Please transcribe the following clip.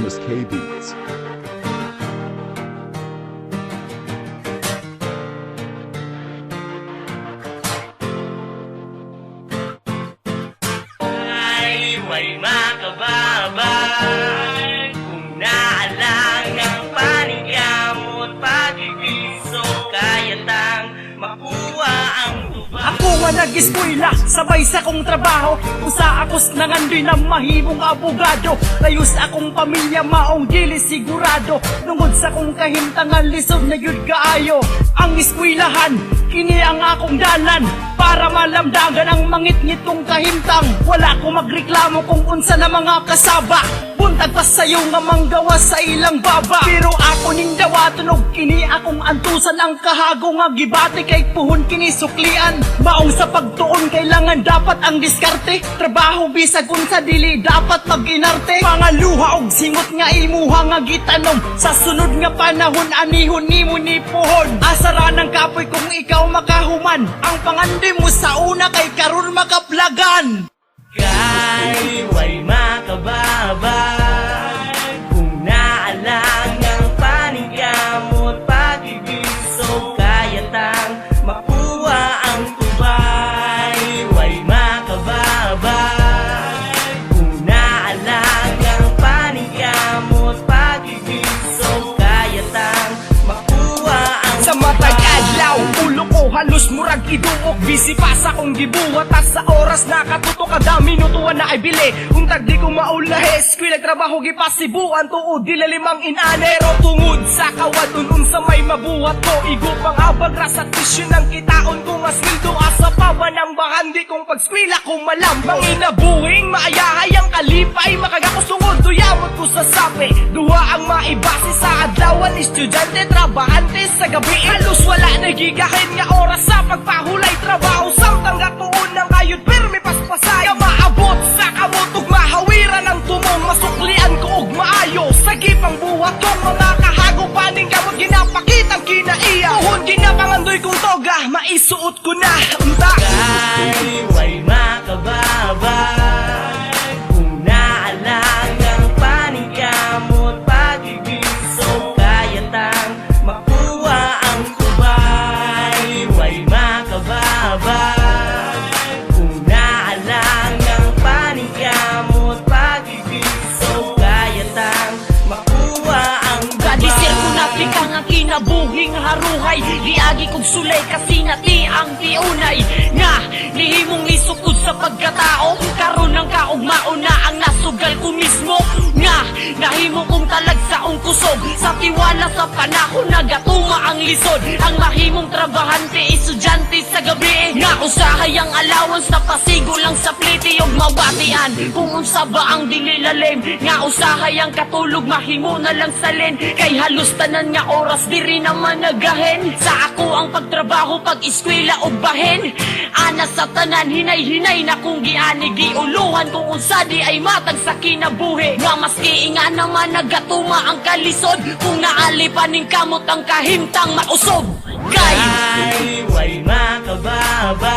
Christmas K Beats. May makababay kung naalang ang paningkamot pag-ibiso kayatang makuha ang tuba. Ako nga nag-eskwela, sabay sa kong trabaho. Usa akos nangandoy na mahimong abogado. Layos akong pamilya, maong dili sigurado. Tungod sa kong kahimtangan, lisod na yun kaayo. Ang eskwelahan, kini ang akong dalan. Para malamdagan ang mangit-ngitong kahimtang. Wala ko magreklamo kung unsa na mga kasaba. Buntag pa sa'yo nga manggawa sa ilang baba. Pero ako ning dawatunog, kini akong antusan. Ang kahago nga gibati kay puhon kini suklian. Maong sa pagtuon kailangan dapat ang diskarte. Trabaho bisag unsa dili dapat mag-inarte. Pangaluha og singot nga imuha nga gitanom. Sa sunod nga panahon anihon nimo ni puhon. Asara ng kapoy kung ikaw makahuman. Ang pangandi mo sa una kay karon makaplagan. Kay way makababay kung naalang ang paningkamot pag-ibiso kayatang makuha ang tubay. Way makababay kung naalang ang paningkamot pag-ibiso kayatang makuha ang Sa matag adlaw, ulo ko halos murag iduok. Busy pa sa kong gibuhat at sa oras nakatuto kada minutuan na ay bili. Untag di ko maulahe, eskwela trabaho gipasibuan tuod dila limang inanero. Tungod sa kawadon unsa may mabuhat ko. Igo pang abag ra sa tisyo ng kitaon ko nga sweldo. Asa pa ba ng bahandi kong pagskwela kong malambang inabuhing maayahay ang kalipay. Makagakosungod tuyamot ko sa sapi. Duha ang maibase sa adlawan, estudyante, trabahante sa gabi. Halos wala nagigahin nga oras sa pagpahulay trabaho. Samtang gatuon ng kayod pirmi paspasay. Nga maabot sa kamotog mahawiran ang tumong. Masuklian ko og maayo sa gipang buhat kong mga kahago paning gamot ginapakitang kinaiya. Tuhon ginapangandoy kong toga, maisuot ko na unta. Kay way makababay kung naalang ang paningkamot pag-ibiso kayatang makuha ang tubay. Way makababay kung naalang ang paningkamot pag-ibiso kayatang makuha ang Kadisir ko na pika nga kinabuhing haruhay. Liagi kong sulay kasi nati ang tiunay. Nga nihimong lisukod sa pagkatao. Karon ng kaugmao na ang nasugal ko mismo. Nga nahimo kong talag sa kusog. Sa tiwala sa panahon nagatuma ang lisod. Ang mahimong trabahante estudyante sa gabi. Nga usahay ang allowance na pasigo lang sa pliti og mabatian. Kung unsa ba ang dililalim. Nga usahay ang katulog mahimo na lang salin. Kay halos tanan nga oras diri naman nagahen. Sa ako ang pagtrabaho pag-eskwela og bahen. Ana sa tanan hinay-hinay na kung giani giuluhan. Kung unsa di ay matag sa kinabuhi. Nga maski nga naman nagatuma ang kalisod. Kung naali pa ning kamot ang kahimtang mausog. Kay way makababay